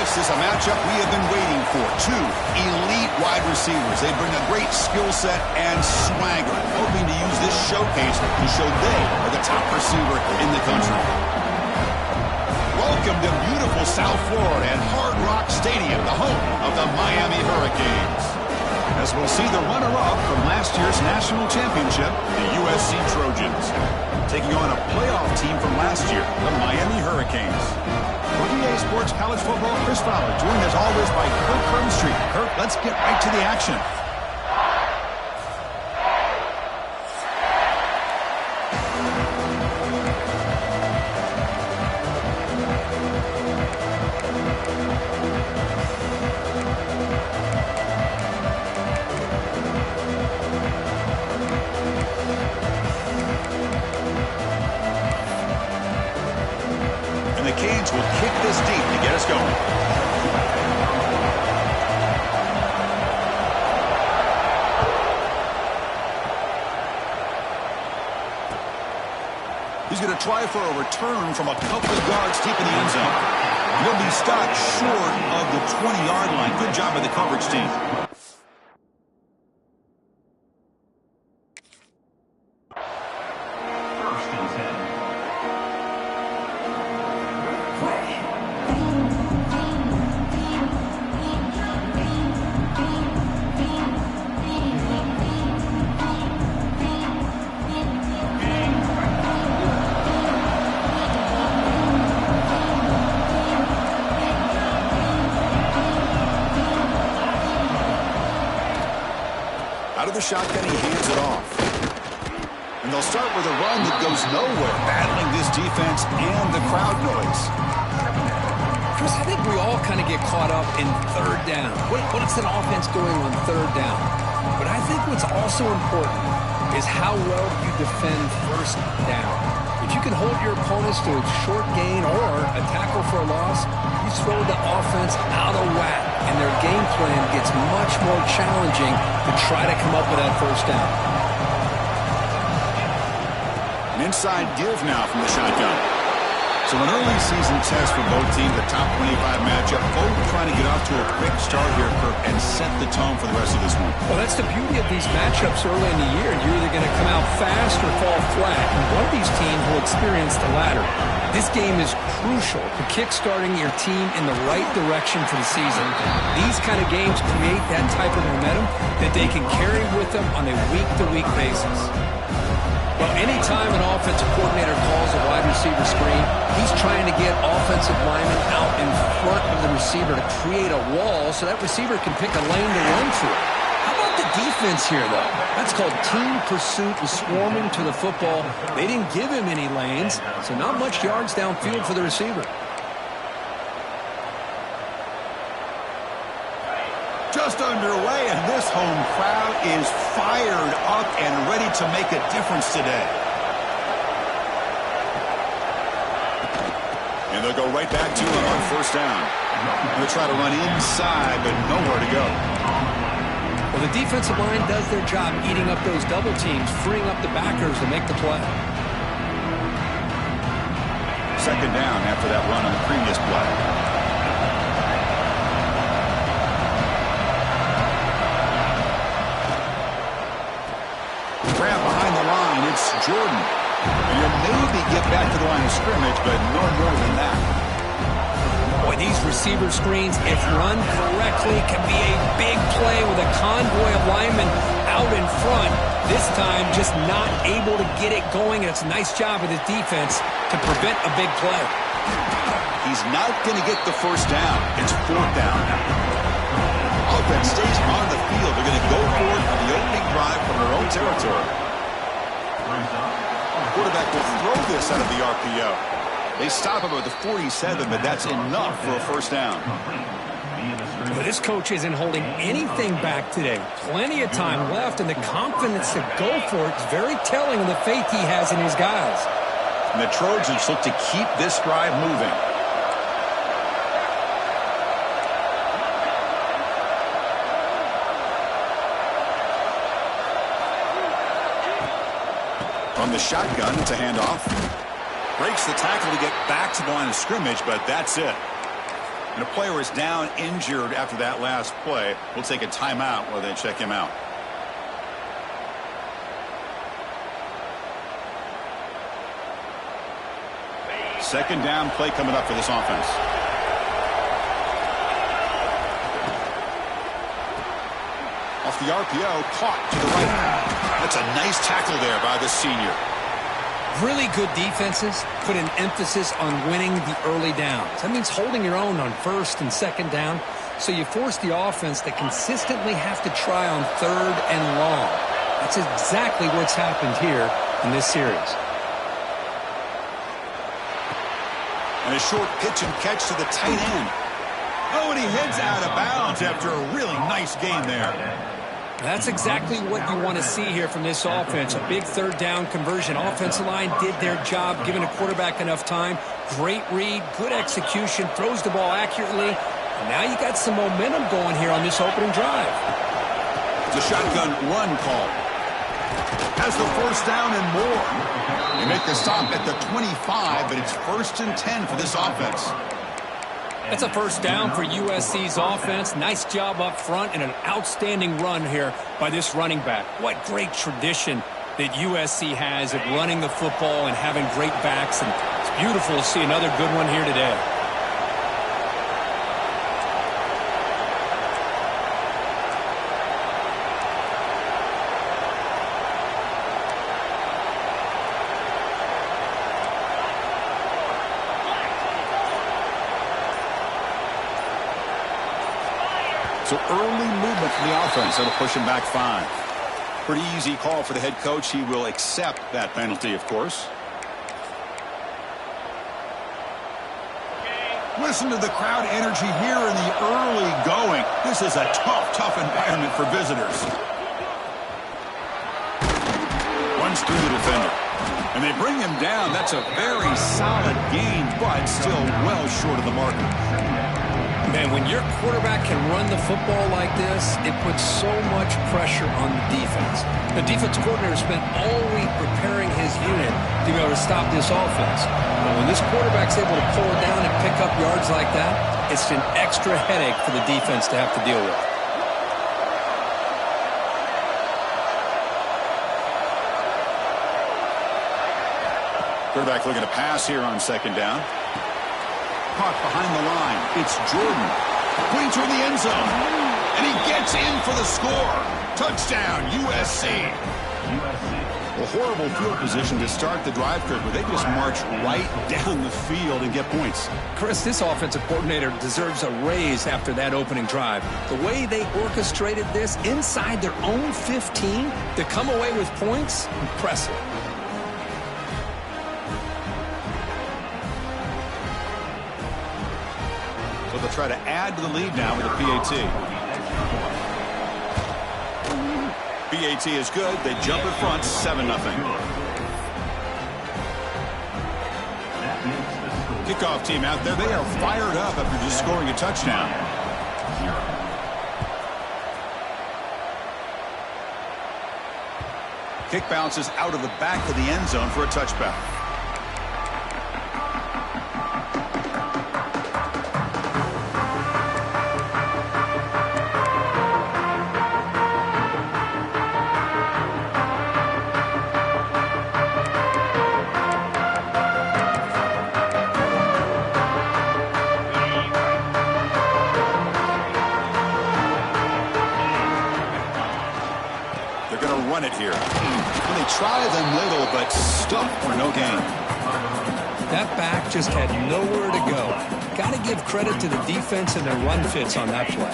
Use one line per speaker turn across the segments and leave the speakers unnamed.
This is a matchup we have been waiting for. Two elite wide receivers. They bring a great skill set and swagger, hoping to use this showcase to show they are the top receiver in the country. Welcome to beautiful South Florida and Hard Rock Stadium, the home of the Miami Hurricanes. As we'll see the runner-up from last year's national championship, the USC Trojans, taking on a playoff team from last year, the Miami Hurricanes. For EA Sports College Football, Chris Fowler, joined as always by Kirk Crumbstreet. Kirk, let's get right to the action. Will kick this deep to get us going. He's going to try for a return from a couple of yards deep in the end zone. He'll be stopped short of the 20-yard line. Good job by the coverage team. Out of the shotgun, he hands it off. And they'll start with a run that goes nowhere, battling this defense and the crowd noise.
Chris, I think we all kind of get caught up in third down. What is an offense doing on third down? But I think what's also important is how well you defend first down. If you can hold your opponents to a short gain or a tackle for a loss, you throw the offense out of whack, and their game plan gets much more challenging to try to come up with that first down.
An inside give now from the shotgun. So an early season test for both teams, the top 25 matchup. Both trying to get off to a quick start here, Kirk, and set the tone for the rest of this one.
Well, that's the beauty of these matchups early in the year. You're either going to come out fast or fall flat, and one of these teams will experience the latter. This game is crucial to kick-starting your team in the right direction for the season. These kind of games create that type of momentum that they can carry with them on a week-to-week basis. Well, anytime an offensive coordinator calls a wide receiver screen, he's trying to get offensive linemen out in front of the receiver to create a wall so that receiver can pick a lane to run through. How about the defense here, though? That's called team pursuit and swarming to the football. They didn't give him any lanes, so not much yards downfield for the receiver.
Just underway, and this home crowd is fired up and ready to make a difference today. And they'll go right back to it on first down. They'll try to run inside, but nowhere to go.
Well, the defensive line does their job eating up those double teams, freeing up the backers to make the play.
Second down after that run on the previous play. Grab behind the line, it's Jordan. And you'll maybe get back to the line of scrimmage, but no more than that.
Boy, these receiver screens, if run correctly, can be a big play with a convoy of linemen out in front. This time, just not able to get it going, and it's a nice job of the defense to prevent a big play.
He's not going to get the first down. It's fourth down now. Offense stays on the field. They're going to go for it on the opening drive from their own territory. The quarterback will throw this out of the RPO. They stop him at the 47, but that's enough for a first down.
But this coach isn't holding anything back today. Plenty of time left, and the confidence to go for it is very telling of the faith he has in his guys.
And the Trojans look to keep this drive moving. From the shotgun, it's a handoff. Breaks the tackle to get back to the line of scrimmage, but that's it. And a player is down injured after that last play. We'll take a timeout while they check him out. Second down play coming up for this offense. Off the RPO, caught to the right. That's a nice tackle there by the senior.
Really good defenses put an emphasis on winning the early downs. That means holding your own on first and second down, so you force the offense to consistently have to try on third and long. That's exactly what's happened here in this series.
And a short pitch and catch to the tight end. Oh, and he heads out of bounds after a really nice game there.
That's exactly what you want to see here from this offense. A big third down conversion. Offensive line did their job, giving a quarterback enough time. Great read, good execution, throws the ball accurately. And now you got some momentum going here on this opening drive.
It's a shotgun run call. Has the first down and more. They make the stop at the 25, but it's 1st and 10 for this offense.
That's a first down for USC's offense. Nice job up front and an outstanding run here by this running back. What great tradition that USC has at running the football and having great backs. And it's beautiful to see another good one here today.
So early movement from the offense. That'll push him back 5. Pretty easy call for the head coach. He will accept that penalty, of course. Listen to the crowd energy here in the early going. This is a tough environment for visitors. Runs through the defender. And they bring him down. That's a very solid gain, but still well short of the marker.
Man, when your quarterback can run the football like this, it puts so much pressure on the defense. The defense coordinator spent all week preparing his unit to be able to stop this offense. But when this quarterback's able to pull it down and pick up yards like that, it's an extra headache for the defense to have to deal with.
Quarterback looking to pass here on second down. Caught behind the line. It's Jordan. Putting toward the end zone. And he gets in for the score. Touchdown, USC. A horrible field position to start the drive, Chris, but they just march right down the field and get points.
Chris, this offensive coordinator deserves a raise after that opening drive. The way they orchestrated this inside their own 15 to come away with points, impressive.
So they'll try to add to the lead now with a PAT. PAT is good. They jump in front, 7-0. Kickoff team out there. They are fired up after just scoring a touchdown. Kick bounces out of the back of the end zone for a touchback. Run it here. And they try them little, but stuck for no gain.
That back just had nowhere to go. Got to give credit to the defense and their run fits on that play.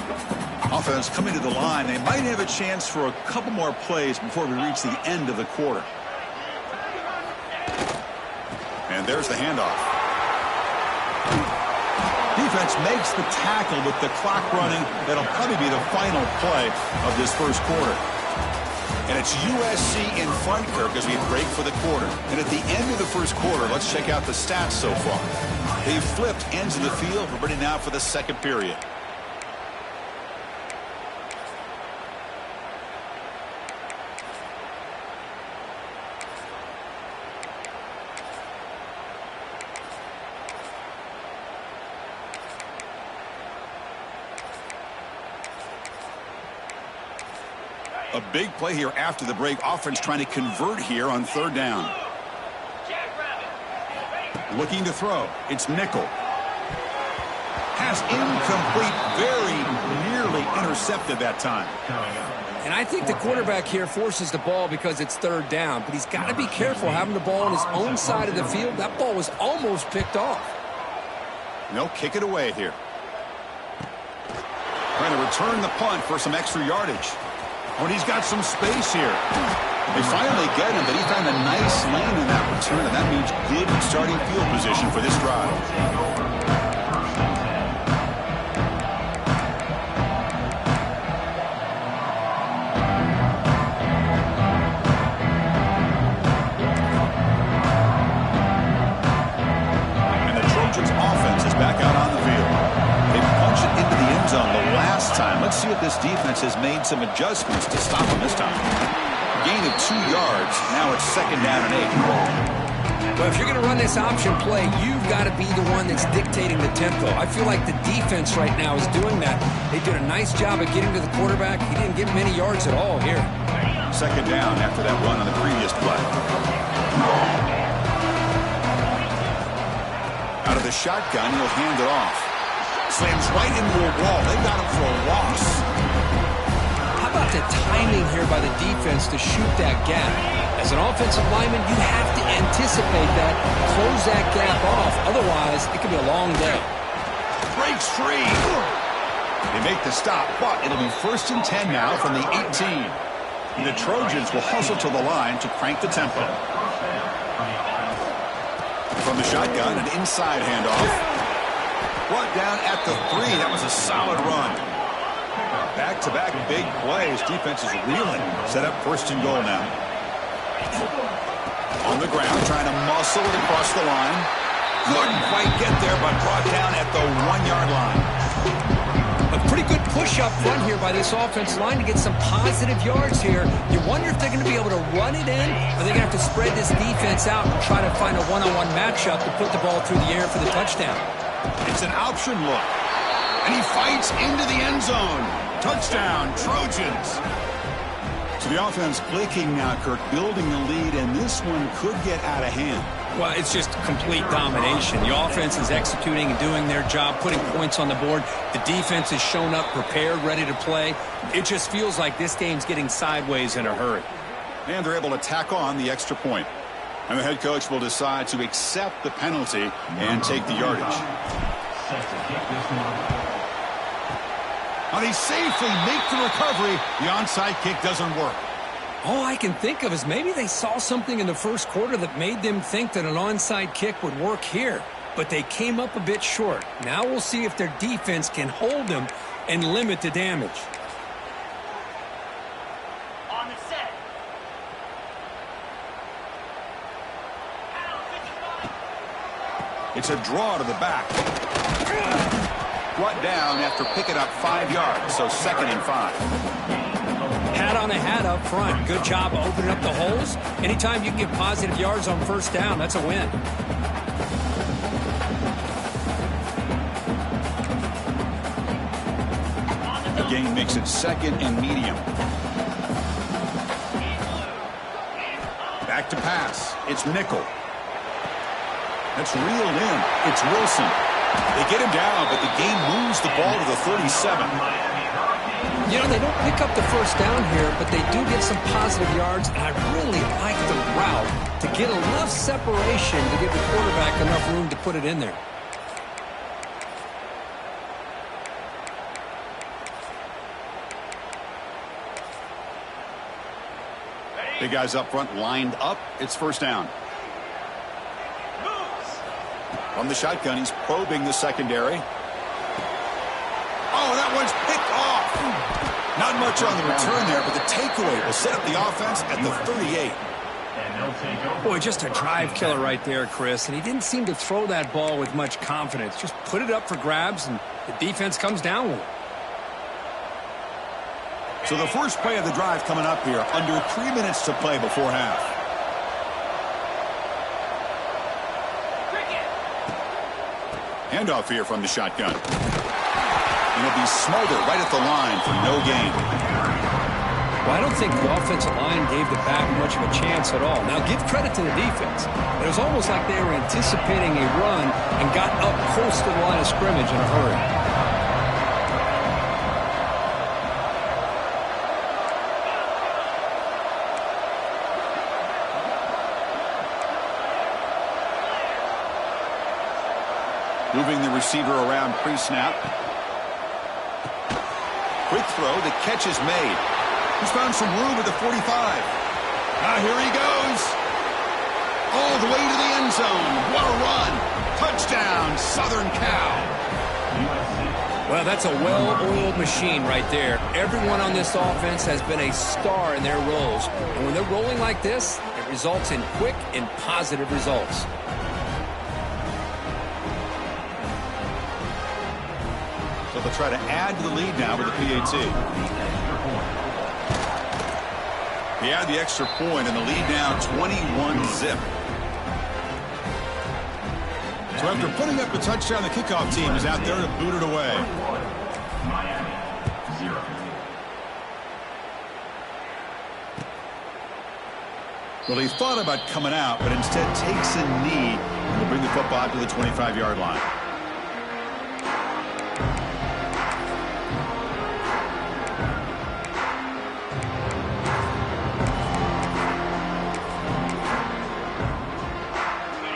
Offense coming to the line. They might have a chance for a couple more plays before we reach the end of the quarter. And there's the handoff. Defense makes the tackle with the clock running. That'll probably be the final play of this first quarter. And it's USC in front, Kirk, as we break for the quarter. And at the end of the first quarter, let's check out the stats so far. They've flipped ends of the field. We're ready now for the second period. A big play here after the break. Offense trying to convert here on third down. Looking to throw. It's Nickel. Pass incomplete. Very nearly intercepted that time.
And I think the quarterback here forces the ball because it's third down. But he's got to be careful having the ball on his own side of the field. That ball was almost picked off.
They'll kick it away here. Trying to return the punt for some extra yardage. When he's got some space here. They finally get him, but he found a nice lane in that return, and that means good starting field position for this drive. Offense is back out on the field. They punch it into the end zone the last time. Let's see if this defense has made some adjustments to stop them this time. Gain of 2 yards. Now it's second down and 8.
Well, if you're going to run this option play, you've got to be the one that's dictating the tempo. I feel like the defense right now is doing that. They did a nice job of getting to the quarterback. He didn't get many yards at all here.
Second down after that run on the previous play. Out of the shotgun, he'll hand it off. Slams right into a wall. They got him for a loss.
How about the timing here by the defense to shoot that gap? As an offensive lineman, you have to anticipate that, close that gap off. Otherwise, it could be a long day.
Breaks free. They make the stop, but it'll be first and 10 now from the 18. The Trojans will hustle to the line to crank the tempo. From the shotgun, an inside handoff. Brought down at the 3. That was a solid run. Back-to-back big plays. Defense is reeling. Set up first and goal now. On the ground, trying to muscle it across the line. Couldn't quite get there, but brought down at the 1-yard line.
A pretty good push up front here by this offense line to get some positive yards here. You wonder if they're going to be able to run it in, or they're going to have to spread this defense out and try to find a one-on-one matchup to put the ball through the air for the touchdown.
It's an option look. And he fights into the end zone. Touchdown, Trojans. So the offense clicking now, Kirk, building the lead, and this one could get out of hand.
Well, it's just complete domination. The offense is executing and doing their job, putting points on the board. The defense has shown up, prepared, ready to play. It just feels like this game's getting sideways in a hurry.
And they're able to tack on the extra point. And the head coach will decide to accept the penalty and take the yardage. Now they safely make the recovery. The onside kick doesn't work.
All I can think of is maybe they saw something in the first quarter that made them think that an onside kick would work here. But they came up a bit short. Now we'll see if their defense can hold them and limit the damage.
On the set.
It's a draw to the back. Brought down after picking up 5 yards, so second and 5.
Hat on a hat up front. Good job of opening up the holes. Anytime you can get positive yards on first down, that's a win.
The game makes it second and medium. Back to pass. It's Nickel. That's reeled in. It's Wilson. They get him down, but the game moves the ball to the 37.
You know, they don't pick up the first down here, but they do get some positive yards, and I really like the route to get enough separation to give the quarterback enough room to put it in there.
Big guys up front lined up. It's first down. From the shotgun, he's probing the secondary. Oh, that one's picked off. Not much on the return there, but the takeaway will set up the offense at the 38.
Boy, just a drive killer right there, Chris. And he didn't seem to throw that ball with much confidence. Just put it up for grabs, and the defense comes down with it.
So the first play of the drive coming up here, under 3 minutes to play before half. Handoff here from the shotgun. And it'll be Smolder right at the line for no gain.
Well, I don't think the offensive line gave the back much of a chance at all. Now, give credit to the defense. It was almost like they were anticipating a run and got up close to the line of scrimmage in a hurry.
Moving the receiver around pre-snap. Quick throw. The catch is made. He's found some room at the 45. Now here he goes. All the way to the end zone. What a run. Touchdown, Southern Cal.
Well, that's a well-oiled machine right there. Everyone on this offense has been a star in their roles. And when they're rolling like this, it results in quick and positive results.
So they'll try to add to the lead now with the PAT. He had the extra point, and the lead now 21-zip. So after putting up a touchdown, the kickoff team is out there to boot it away. Well, he thought about coming out, but instead takes a knee and will bring the football out to the 25-yard line.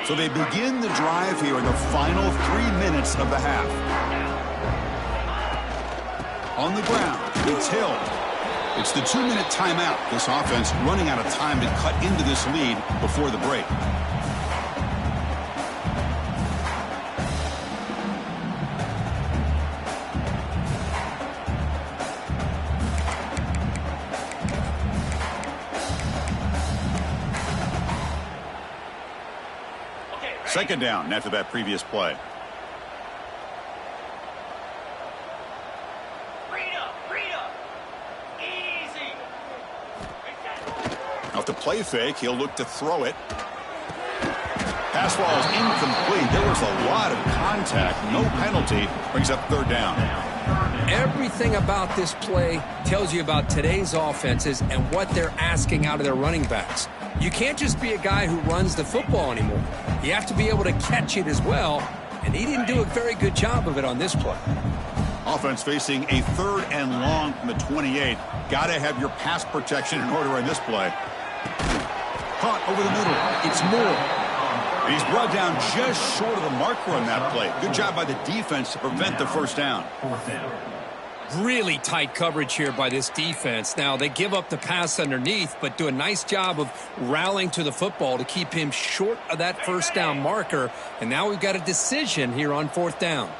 So they begin the drive here in the final 3 minutes of the half. On the ground, it's Hill. It's the 2-minute timeout. This offense running out of time to cut into this lead before the break. Second down after that previous play.
Easy.
Off the play fake, he'll look to throw it. Pass ball is incomplete. There was a lot of contact. No penalty. Brings up third down.
Everything about this play tells you about today's offenses and what they're asking out of their running backs. You can't just be a guy who runs the football anymore. You have to be able to catch it as well, and he didn't do a very good job of it on this play.
Offense facing a 3rd and long from the 28. Got to have your pass protection in order on this play. Caught over the middle. It's Moore. He's brought down just short of the marker on that play. Good job by the defense to prevent the first down.
Really tight coverage here by this defense. Now, they give up the pass underneath, but do a nice job of rallying to the football to keep him short of that first down marker. And now we've got a decision here on 4th down.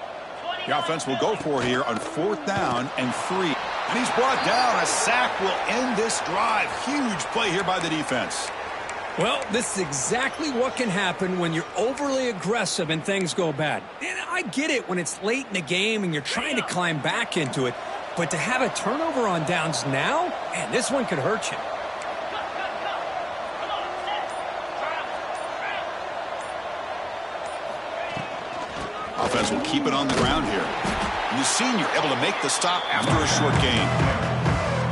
The offense will go for it here on 4th down and 3. And he's brought down. A sack will end this drive. Huge play here by the defense.
Well, this is exactly what can happen when you're overly aggressive and things go bad. And I get it when it's late in the game and you're trying to climb back into it. But to have a turnover on downs now, man, this one could hurt you.
Offense will keep it on the ground here. And the senior able to make the stop after a short gain.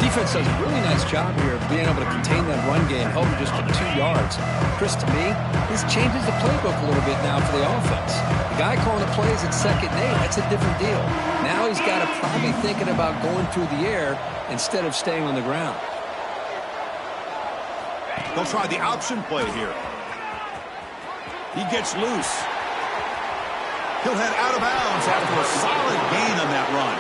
Defense does a really nice job here of being able to contain that run game, held him just to 2 yards. Chris, to me, this changes the playbook a little bit now for the offense. The guy calling the plays at 2nd and 8, that's a different deal. Now he's got to probably thinking about going through the air instead of staying on the ground.
They'll try the option play here. He gets loose. He'll head out of bounds after a solid gain on that run.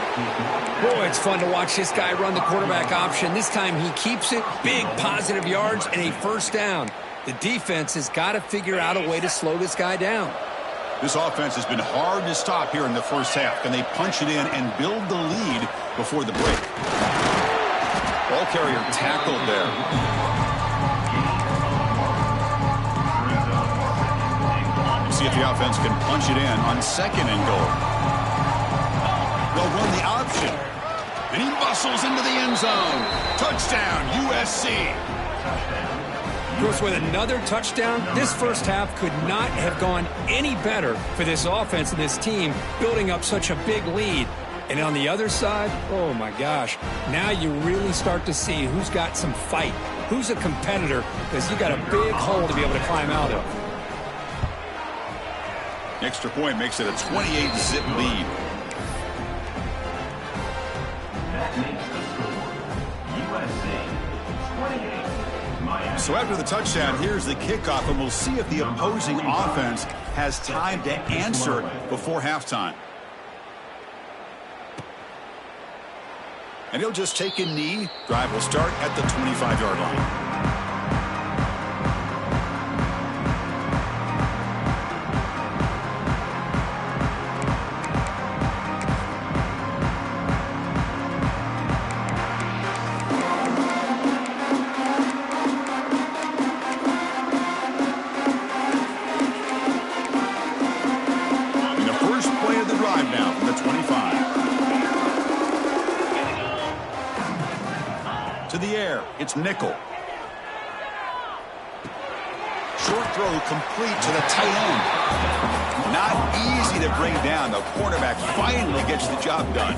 Boy, it's fun to watch this guy run the quarterback option. This time he keeps it. Big positive yards and a first down. The defense has got to figure out a way to slow this guy down.
This offense has been hard to stop here in the first half. Can they punch it in and build the lead before the break? Ball carrier tackled there. See if the offense can punch it in on 2nd and goal. They'll run the option. And he muscles into the end zone. Touchdown, USC.
Of course, with another touchdown, this first half could not have gone any better for this offense and this team, building up such a big lead. And on the other side, oh my gosh, now you really start to see who's got some fight, who's a competitor, because you got a big hole to be able to climb out of.
Extra point makes it a 28-zip lead.
That makes the score USA 28, Miami.
So after the touchdown, here's the kickoff, and we'll see if the opposing offense has time to answer before halftime. And he'll just take a knee. Drive will start at the 25-yard line. And the first play of the drive now from the 25. To the air, it's nickel. Short throw complete to the tight end. Not easy to bring down. The quarterback finally gets the job done.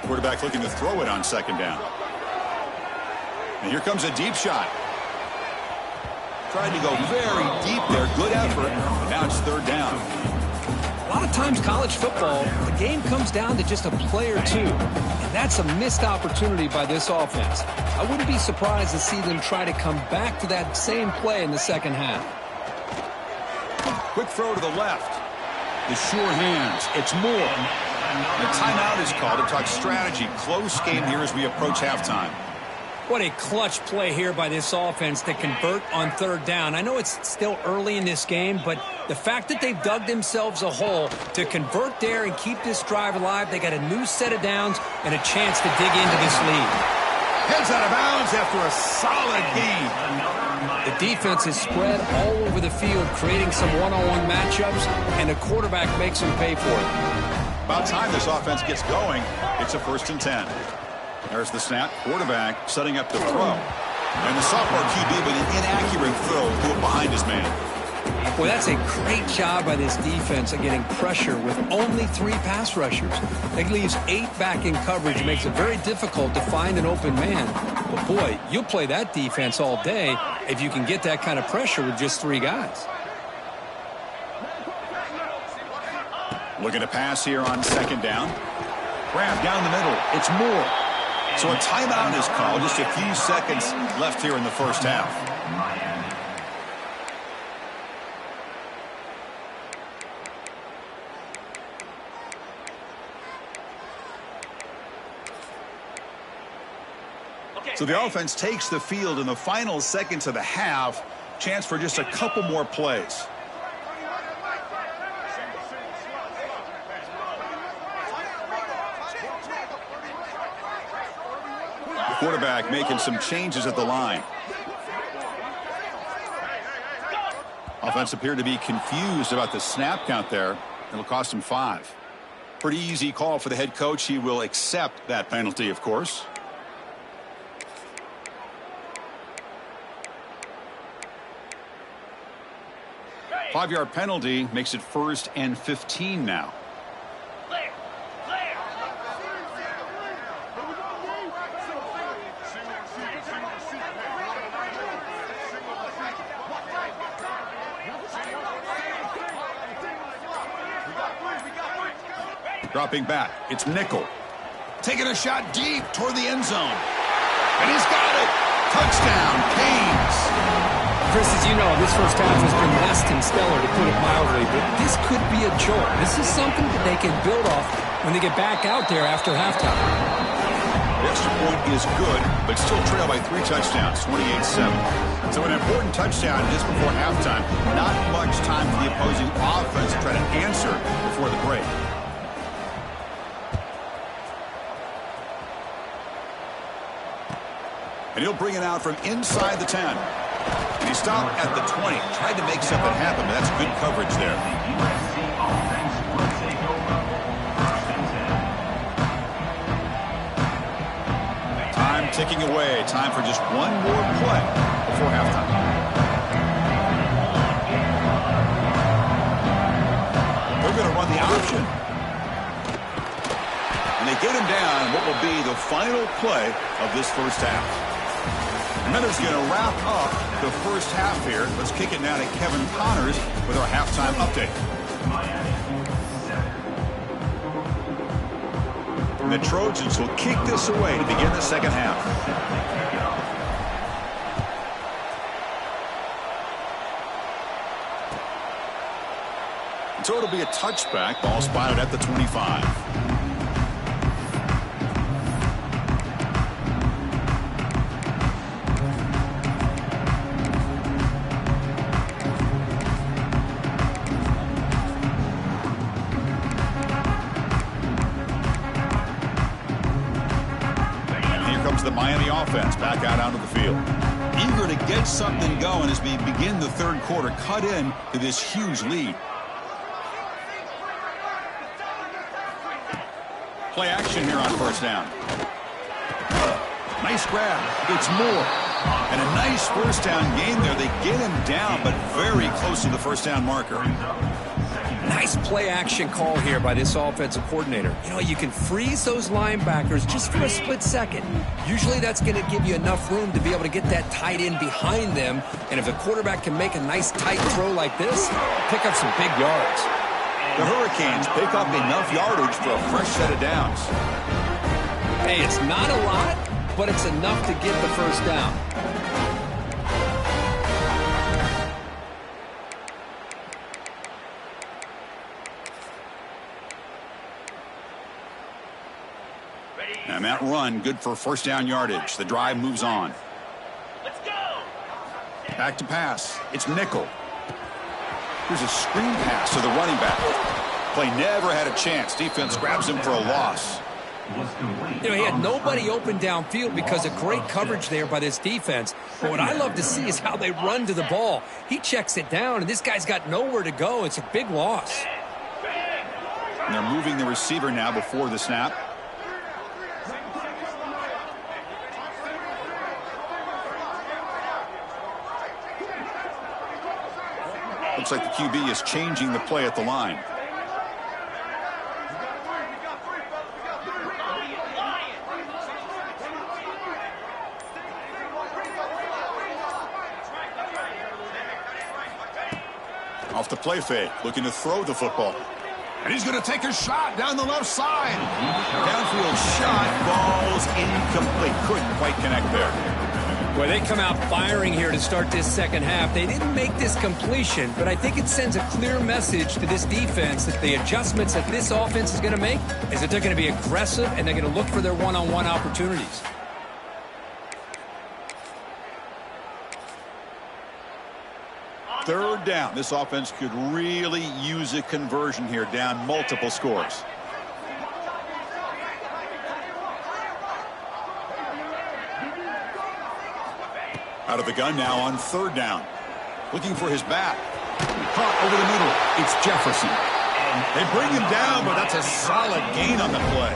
Quarterback looking to throw it on second down. And here comes a deep shot. Tried to go very deep there. Good effort. But now it's third down.
A lot of times college football, the game comes down to just a play or two. And that's a missed opportunity by this offense. I wouldn't be surprised to see them try to come back to that same play in the second half.
Quick throw to the left. The sure hands. It's Moore. The timeout is called to talk strategy. Close game here as we approach halftime.
What a clutch play here by this offense to convert on third down. I know it's still early in this game, but the fact that they've dug themselves a hole to convert there and keep this drive alive, they got a new set of downs and a chance to dig into this lead.
Heads out of bounds after a solid gain.
The defense is spread all over the field, creating some one-on-one matchups, and the quarterback makes them pay for it.
About time this offense gets going. It's a 1st and 10. There's the snap. Quarterback setting up the throw. And the sophomore QB with an inaccurate throw to it behind his man.
Well, that's a great job by this defense of getting pressure with only 3 pass rushers. That leaves 8 back in coverage. It makes it very difficult to find an open man. But, boy, you'll play that defense all day if you can get that kind of pressure with just 3 guys.
Looking to pass here on second down. Grab down the middle. It's Moore. So a timeout is called. Just a few seconds left here in the first half. So the offense takes the field in the final seconds of the half. Chance for just a couple more plays. Quarterback making some changes at the line. Offense appeared to be confused about the snap count there. It'll cost him 5. Pretty easy call for the head coach. He will accept that penalty, of course. Five-yard penalty makes it 1st and 15 now. Dropping back, it's nickel. Taking a shot deep toward the end zone. And he's got it. Touchdown, Canes.
Chris, as you know, this first half has been less than stellar, to put it mildly, but this could be a jolt. This is something that they can build off when they get back out there after halftime.
The extra point is good, but still trail by 3 touchdowns, 28-7. So an important touchdown just before halftime. Not much time for the opposing offense to try to answer before the break. And he'll bring it out from inside the 10. And he stopped at the 20. Tried to make something happen, but that's good coverage there. Time ticking away. Time for just one more play before halftime. to run the option. And they get him down in what will be the final play of this first half. And Minnesot's going to wrap up the first half here. Let's kick it now to Kevin Connors with our halftime update. And the Trojans will kick this away to begin the second half. So it'll be a touchback. Ball spotted at the 25. And here comes the Miami offense back out onto the field. Eager to get something going as we begin the third quarter. Cut in to this huge lead. Play action here on first down. Nice grab. It's more. And a nice first down gain there. They get him down, but very close to the first down marker.
Nice play action call here by this offensive coordinator. You know, you can freeze those linebackers just for a split second. Usually that's going to give you enough room to be able to get that tight end behind them. And if the quarterback can make a nice tight throw like this, pick up some big yards.
The Hurricanes pick up enough yardage for a fresh set of downs.
Hey, it's not a lot, but it's enough to get the first down.
And that run, good for first down yardage. The drive moves on.
Let's go.
Back to pass. It's nickel. Here's a screen pass to the running back. Play never had a chance. Defense grabs him for a loss.
You know, he had nobody open downfield because of great coverage there by this defense. But what I love to see is how they run to the ball. He checks it down, and this guy's got nowhere to go. It's a big loss.
And they're moving the receiver now before the snap. Looks like the QB is changing the play at the line. Off the play fake, looking to throw the football. And he's going to take a shot down the left side. Downfield shot, balls incomplete. Couldn't quite connect there.
Well, they come out firing here to start this second half. They didn't make this completion, but I think it sends a clear message to this defense that the adjustments that this offense is going to make is that they're going to be aggressive and they're going to look for their one-on-one opportunities.
Third down. This offense could really use a conversion here, down multiple scores. Out of the gun now on third down. Looking for his back. Caught over the middle. It's Jefferson. They bring him down, but that's a solid gain on the play.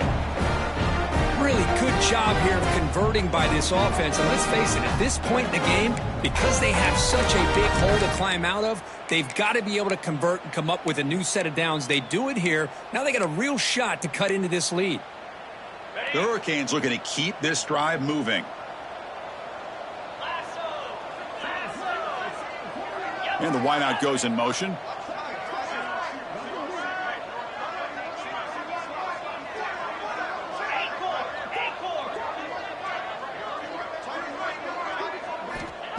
Really good job here of converting by this offense. And let's face it, at this point in the game, because they have such a big hole to climb out of, they've got to be able to convert and come up with a new set of downs. They do it here. Now they got a real shot to cut into this lead.
The Hurricanes looking to keep this drive moving. And the wideout goes in motion.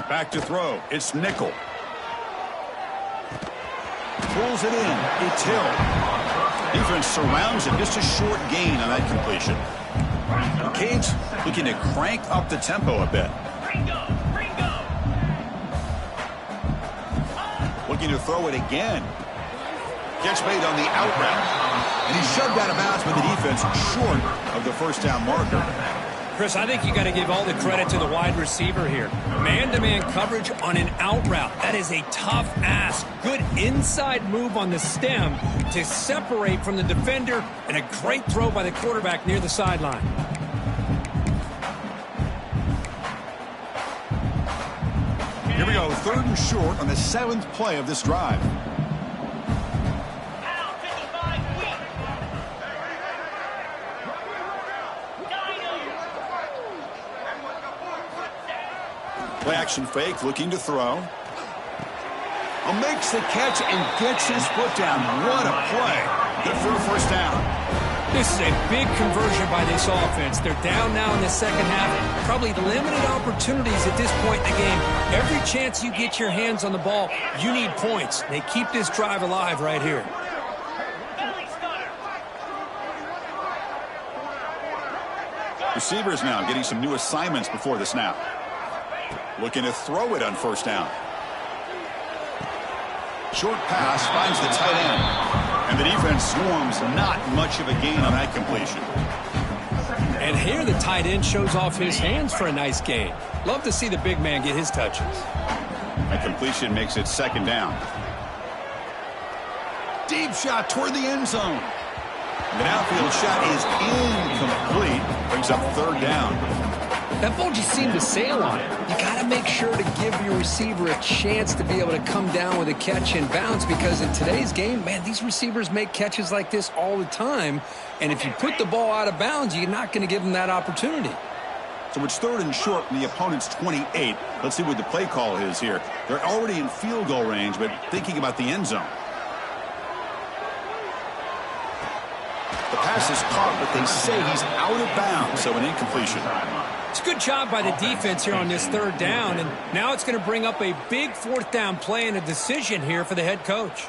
Back to throw. It's nickel. Pulls it in. It's Hill. Defense surrounds him. Just a short gain on that completion. The Canes looking to crank up the tempo a bit. Looking to throw it again. Catch made on the out route. And he's shoved out of bounds by the defense short of the first down marker.
Chris, I think you got to give all the credit to the wide receiver here. Man-to-man coverage on an out route. That is a tough ask. Good inside move on the stem to separate from the defender, and a great throw by the quarterback near the sideline.
Here we go, third and short on the 7th play of this drive. Play action fake, looking to throw. Makes the catch and gets his foot down. What a play. Good for a first down.
This is a big conversion by this offense. They're down now in the second half. Probably limited opportunities at this point in the game. Every chance you get your hands on the ball, you need points. They keep this drive alive right here.
Receivers now getting some new assignments before the snap. Looking to throw it on first down. Short pass finds the tight end. And the defense swarms. Not much of a gain on that completion.
And here the tight end shows off his hands for a nice gain. Love to see the big man get his touches.
That completion makes it second down. Deep shot toward the end zone. The downfield shot is incomplete. Brings up third down.
That ball just seemed to sail on it. You got to make sure to give your receiver a chance to be able to come down with a catch and bounce, because in today's game, man, these receivers make catches like this all the time. And if you put the ball out of bounds, you're not going to give them that opportunity.
So it's third and short from the opponent's 28. Let's see what the play call is here. They're already in field goal range, but thinking about the end zone. The pass is caught, but they say he's out of bounds, so an incompletion.
It's a good job by the defense here on this third down, and now it's going to bring up a big fourth down play and a decision here for the head coach.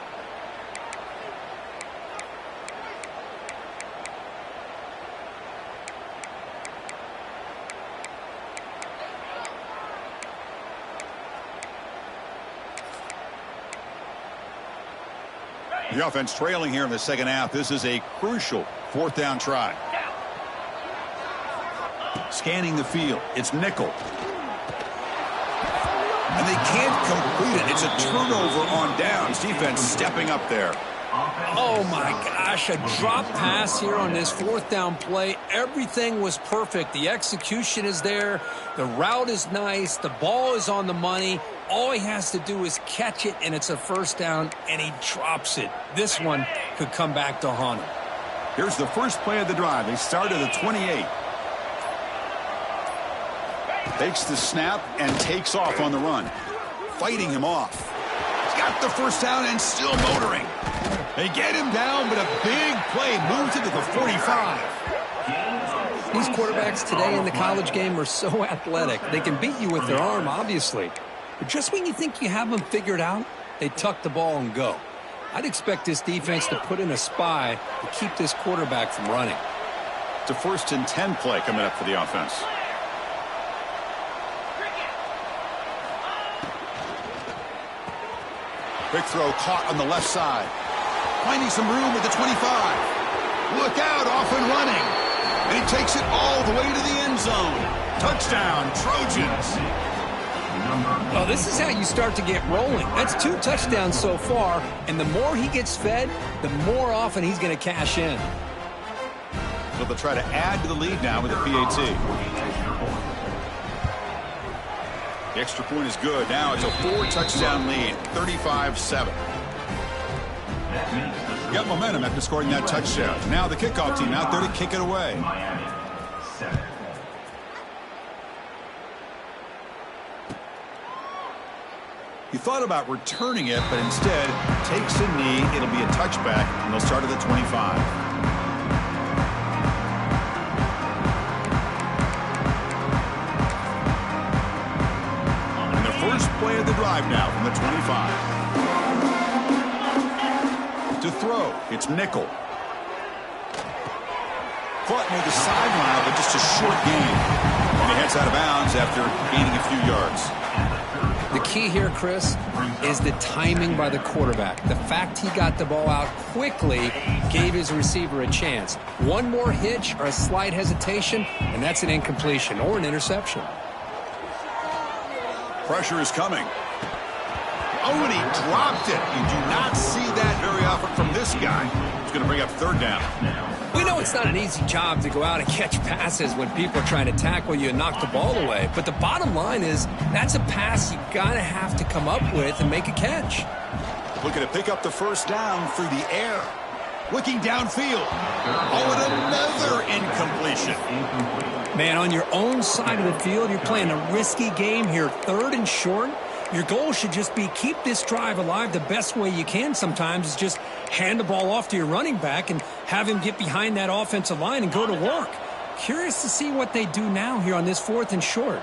The offense trailing here in the second half. This is a crucial fourth down try. Scanning the field. It's nickel. And they can't complete it. It's a turnover on downs. Defense stepping up there.
Oh, my gosh. A drop pass here on this fourth down play. Everything was perfect. The execution is there. The route is nice. The ball is on the money. All he has to do is catch it, and it's a first down, and he drops it. This one could come back to haunt him.
Here's the first play of the drive. They start at the 28. Takes the snap and takes off on the run. Fighting him off. He's got the first down and still motoring. They get him down, but a big play moves it to the 45.
These quarterbacks today in the college game are so athletic. They can beat you with their arm, obviously. But just when you think you have them figured out, they tuck the ball and go. I'd expect this defense to put in a spy to keep this quarterback from running.
It's a 1st and 10 play coming up for the offense. Quick throw caught on the left side. Finding some room at the 25. Look out, off and running. And he takes it all the way to the end zone. Touchdown, Trojans.
Well, this is how you start to get rolling. That's 2 touchdowns so far, and the more he gets fed, the more often he's going to cash in.
So they'll try to add to the lead now with a PAT. The extra point is good. Now it's a 4-touchdown lead, 35-7. Got momentum after scoring that touchdown. Now the kickoff team out there to kick it away. He thought about returning it, but instead takes a knee. It'll be a touchback, and they'll start at the 25. And the first play of the drive now from the 25. To throw, it's nickel. Caught near the sideline, but just a short gain. And he heads out of bounds after gaining a few yards.
The key here, Chris, is the timing by the quarterback. The fact he got the ball out quickly gave his receiver a chance. One more hitch or a slight hesitation, and that's an incompletion or an interception.
Pressure is coming. Oh, and he dropped it. You do not see that very often from this guy. He's going to bring up third down.
We know it's not an easy job to go out and catch passes when people are trying to tackle you and knock the ball away. But the bottom line is that's a pass you got to have to come up with and make a catch.
Looking to pick up the first down through the air. Looking downfield. Oh, and another incompletion.
Man, on your own side of the field, you're playing a risky game here. 3rd and short. Your goal should just be keep this drive alive. The best way you can sometimes is just hand the ball off to your running back and have him get behind that offensive line and go to work. Curious to see what they do now here on this 4th and short.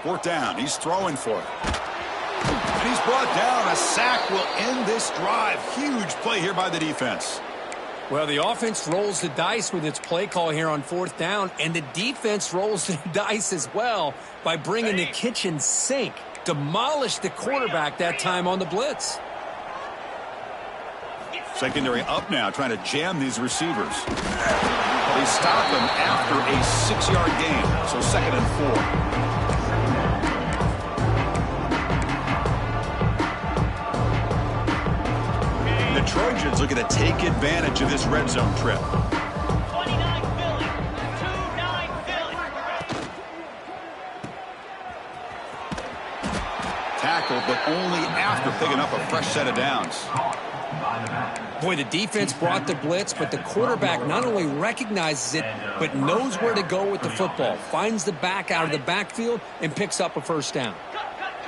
Fourth down. He's throwing for it. And he's brought down. A sack will end this drive. Huge play here by the defense.
Well, the offense rolls the dice with its play call here on 4th down, and the defense rolls the dice as well by bringing the kitchen sink. Demolished the quarterback that time on the blitz.
Secondary up now, trying to jam these receivers. They stop them after a 6-yard gain, so 2nd and 4. The Trojans looking to take advantage of this red zone trip.
29 Philly. 2-9 Philly.
Tackled, but only after picking up a fresh set of downs.
Boy, the defense brought the blitz, but the quarterback not only recognizes it, but knows where to go with the football. Finds the back out of the backfield and picks up a 1st down.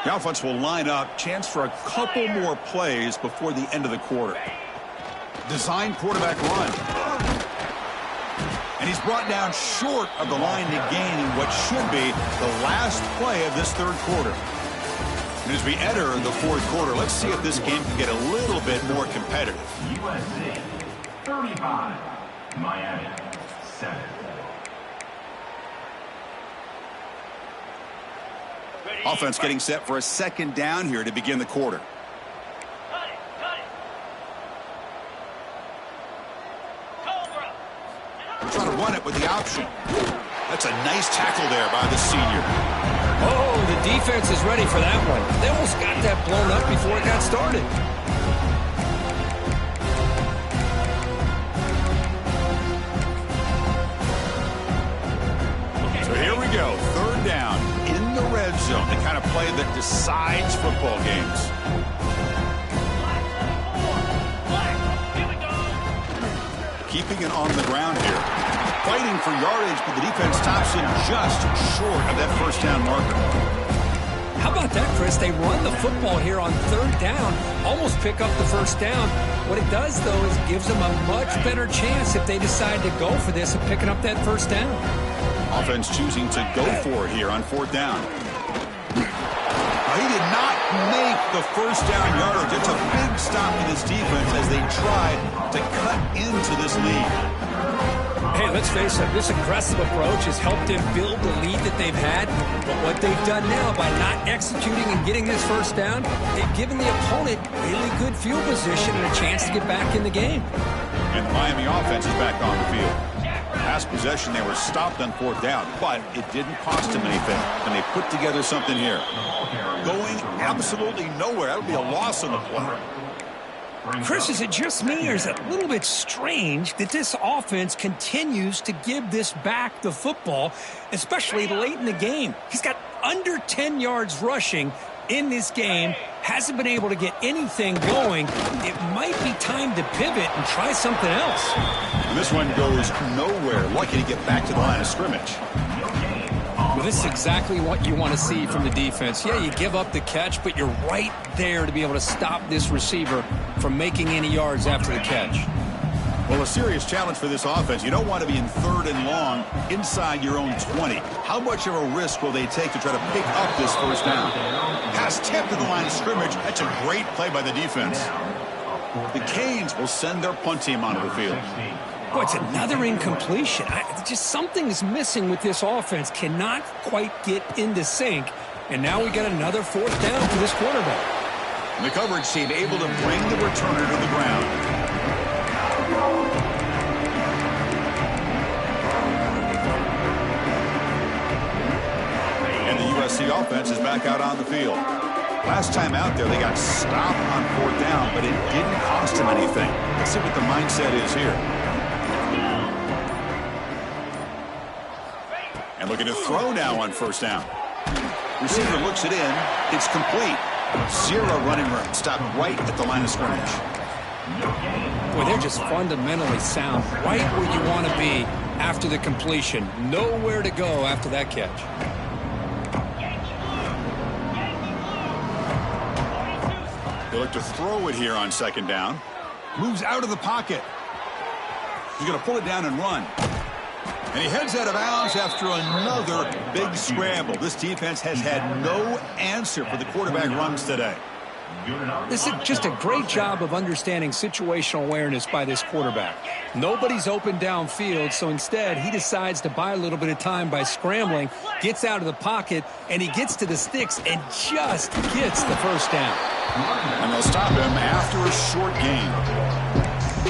The offense will line up. Chance for a couple more plays before the end of the quarter. Design quarterback run. And he's brought down short of the line to gain in what should be the last play of this 3rd quarter. And as we enter the 4th quarter, let's see if this game can get a little bit more competitive.
USC 35, Miami 7.
Offense getting set for a 2nd down here to begin the quarter.
Cut it. Cobra.
We're trying to run it with the option. That's a nice tackle there by the senior.
Oh, the defense is ready for that one. They almost got that blown up before it got started.
So here we go. 3rd down in the red zone. The kind of play that decides football games.
Here we go.
Keeping it on the ground here. Fighting for yardage, but the defense stops him just short of that 1st down marker.
How about that, Chris? They run the football here on 3rd down, almost pick up the 1st down. What it does, though, is gives them a much better chance if they decide to go for this and picking up that 1st down.
Offense choosing to go for it here on 4th down. He did not make the 1st down yardage. It's a big stop in this defense as they try to cut into this lead.
Hey, let's face it, this aggressive approach has helped them build the lead that they've had. But what they've done now by not executing and getting this 1st down, they've given the opponent really good field position and a chance to get back in the game.
And the Miami offense is back on the field. Last possession, they were stopped on 4th down, but it didn't cost them anything. And they put together something here. Going absolutely nowhere. That would be a loss on the play.
Chris, is it just me, or is it a little bit strange that this offense continues to give this back the football, especially late in the game? He's got under 10 yards rushing in this game, hasn't been able to get anything going. It might be time to pivot and try something else.
And this one goes nowhere. Lucky to get back to the line of scrimmage.
Well, this is exactly what you want to see from the defense. Yeah, you give up the catch, but you're right there to be able to stop this receiver from making any yards after the catch.
Well, a serious challenge for this offense. You don't want to be in 3rd and long inside your own 20. How much of a risk will they take to try to pick up this 1st down? Pass tipped to the line of scrimmage. That's a great play by the defense. The Canes will send their punt team onto the field.
Oh, it's another incompletion. Just something's missing with this offense. Cannot quite get into sync. And now we got another 4th down for this quarterback.
And the coverage team able to bring the returner to the ground. And the USC offense is back out on the field. Last time out there, they got stopped on 4th down, but it didn't cost them anything. Let's see what the mindset is here. And looking to throw now on 1st down. Receiver looks it in. It's complete. Zero running room. Stopped right at the line of scrimmage.
Boy, they're just fundamentally sound. Right where you want to be after the completion. Nowhere to go after that catch.
They look to throw it here on second down. Moves out of the pocket. He's going to pull it down and run. And he heads out of bounds after another big scramble. This defense has had no answer for the quarterback runs today.
This is just a great job of understanding situational awareness by this quarterback. Nobody's open downfield, so instead he decides to buy a little bit of time by scrambling, gets out of the pocket, and he gets to the sticks and just gets the first down.
And they'll stop him after a short gain.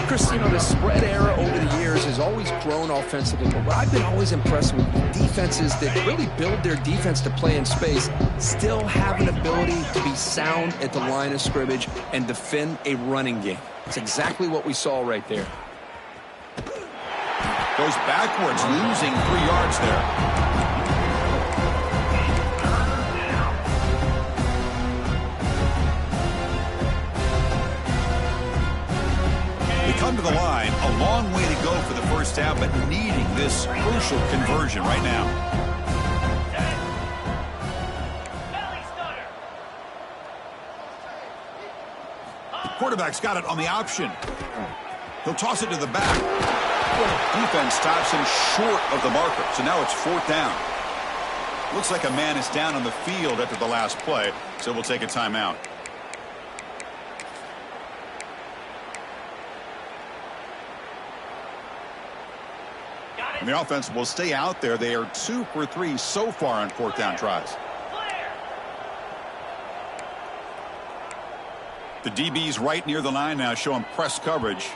Chris, you know, the spread era over the years has always grown offensively, but what I've been always impressed with defenses that really build their defense to play in space still have an ability to be sound at the line of scrimmage and defend a running game. It's exactly what we saw right there.
Goes backwards, losing 3 yards there. Come to the line, a long way to go for the first down, but needing this crucial conversion right now. Quarterback's got it on the option. He'll toss it to the back. Defense stops him short of the marker, so now it's 4th down. Looks like a man is down on the field after the last play, so we'll take a timeout. And the offense will stay out there. They are 2 for 3 so far on 4th down tries. The DB's right near the line now, showing press coverage.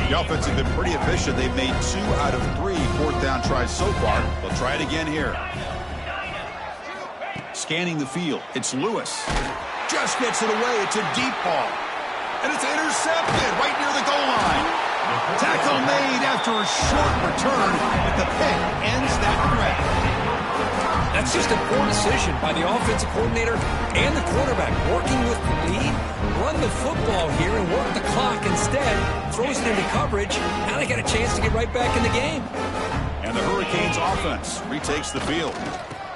The offense has been pretty efficient. They've made 2 out of 3 4th down tries so far. They'll try it again here. Scanning the field. It's Lewis. Just gets it away. It's a deep ball. And it's intercepted right near the goal line. Tackle made after a short return, but the pick ends that threat.
That's just a poor decision by the offensive coordinator and the quarterback. Working with the lead, run the football here and work the clock instead. Throws it into coverage. Now they got a chance to get right back in the game.
And the Hurricanes offense retakes the field.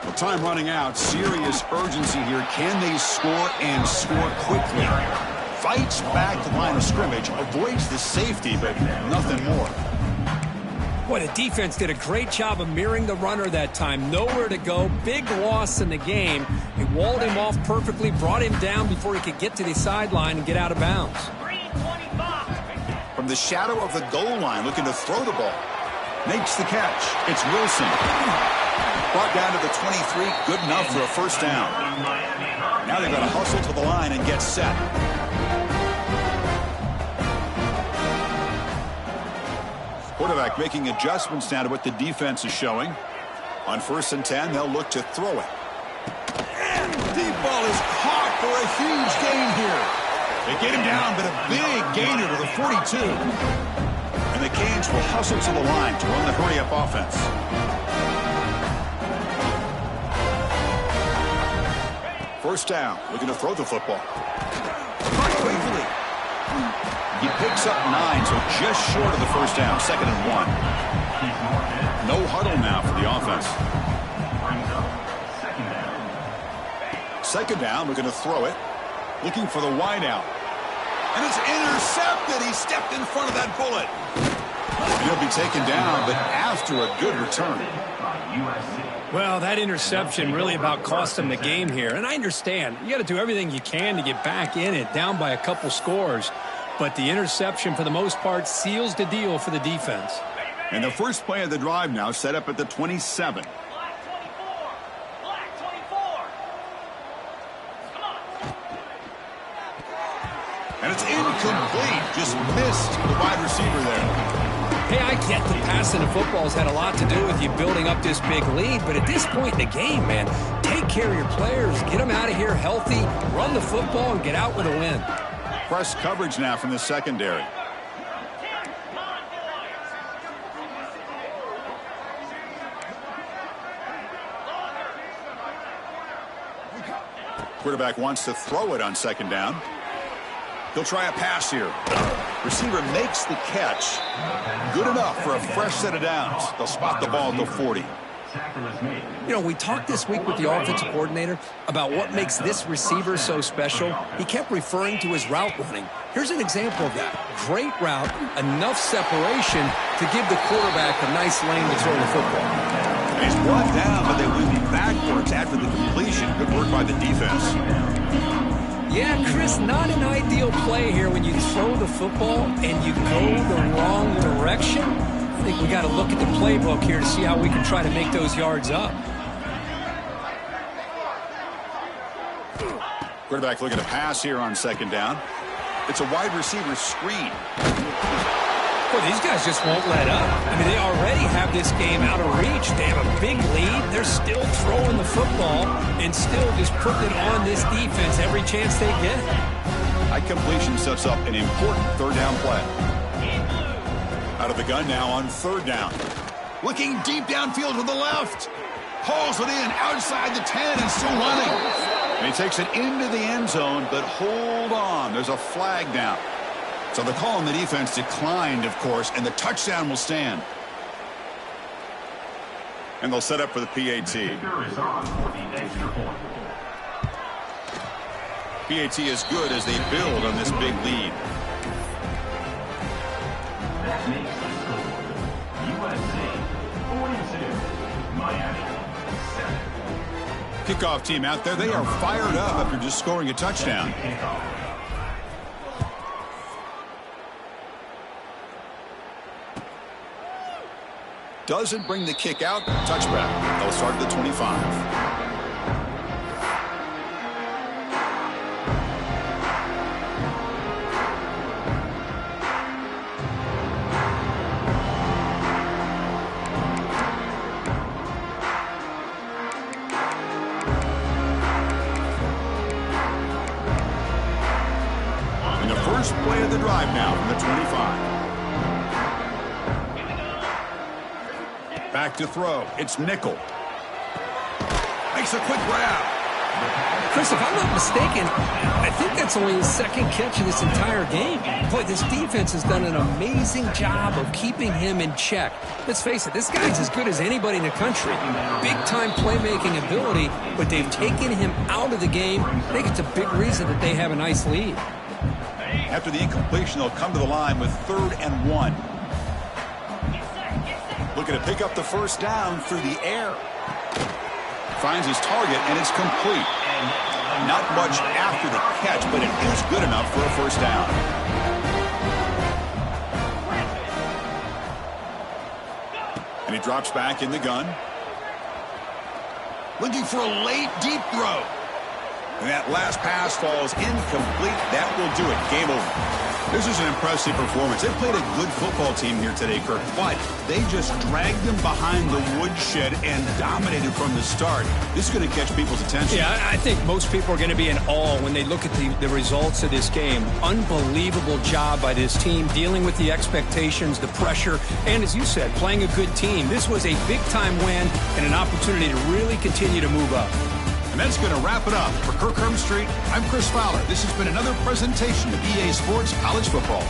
With time running out, serious urgency here. Can they score and score quickly? Fights back to the line of scrimmage, avoids the safety, but nothing more.
Boy, the defense did a great job of mirroring the runner that time. Nowhere to go. Big loss in the game. They walled him off perfectly, brought him down before he could get to the sideline and get out of bounds.
From the shadow of the goal line, looking to throw the ball. Makes the catch. It's Wilson. Brought down to the 23. Good enough for a first down. Now they've got to hustle to the line and get set. Quarterback making adjustments now to what the defense is showing. On 1st and 10, they'll look to throw it. And deep ball is caught for a huge gain here. They get him down, but a big gainer to the 42. And the Canes will hustle to the line to run the hurry-up offense. First down, looking to throw the football. Caught quickly. He picks up 9, so just short of the first down, 2nd and 1. No huddle now for the offense. 2nd down, we're going to throw it. Looking for the wide out. And it's intercepted. He stepped in front of that bullet. He'll be taken down, but after a good return.
Well, that interception really about cost him the game here. And I understand. You got to do everything you can to get back in it, down by a couple scores. But the interception, for the most part, seals the deal for the defense.
And the first play of the drive now set up at the 27. And it's incomplete. Just missed the wide receiver there.
Hey, I get the passing of football's had a lot to do with you building up this big lead, but at this point in the game, man, take take care of your players, get them out of here healthy, run the football, and get out with a win.
Press coverage now from the secondary. Quarterback wants to throw it on second down. He'll try a pass here. Receiver makes the catch. Good enough for a fresh set of downs. They'll spot the ball at the 40.
You know, we talked this week with the offensive coordinator about what makes this receiver so special. He kept referring to his route running. Here's an example of that. Great route, enough separation to give the quarterback a nice lane to throw the football.
He's brought down, but they win backwards after the completion. Good work by the defense.
Yeah, Chris, not an ideal play here when you throw the football and you go the wrong direction. I think we got to look at the playbook here to see how we can try to make those yards up.
Quarterback looking to pass here on second down. It's a wide receiver screen.
Well, these guys just won't let up. I mean, they already have this game out of reach. They have a big lead. They're still throwing the football and still just putting it on this defense every chance they get.
High completion sets up an important third down play. Out of the gun now on third down. Looking deep downfield to the left. Hauls it in outside the 10 and still running. And he takes it into the end zone, but hold on. There's a flag down. So the call on the defense declined, of course, and the touchdown will stand. And they'll set up for the PAT. PAT is good as they build on this big lead.
That makes the score USC 42, Miami 7.
Kickoff team out there, they are fired up after just scoring a touchdown. Doesn't bring the kick out. Touchback. They'll start at the 25. And the first play of the drive now from the 25. Back to throw. It's nickel. Makes a quick grab.
Chris, if I'm not mistaken, I think that's only his second catch of this entire game. Boy, this defense has done an amazing job of keeping him in check. Let's face it, this guy's as good as anybody in the country. Big-time playmaking ability, but they've taken him out of the game. I think it's a big reason that they have a nice lead.
After the incompletion, they'll come to the line with 3rd and 1. Looking to pick up the first down through the air. Finds his target, and it's complete. Not much after the catch, but it is good enough for a first down. And he drops back in the gun. Looking for a late, deep throw. And that last pass falls incomplete. That will do it. Game over. This is an impressive performance. They played a good football team here today, Kirk, but they just dragged them behind the woodshed and dominated from the start. This is going to catch people's attention.
Yeah, I think most people are going to be in awe when they look at the results of this game. Unbelievable job by this team, dealing with the expectations, the pressure, and as you said, playing a good team. This was a big-time win and an opportunity to really continue to move up.
And that's going to wrap it up. For Kirk Street, I'm Chris Fowler. This has been another presentation of EA Sports College Football.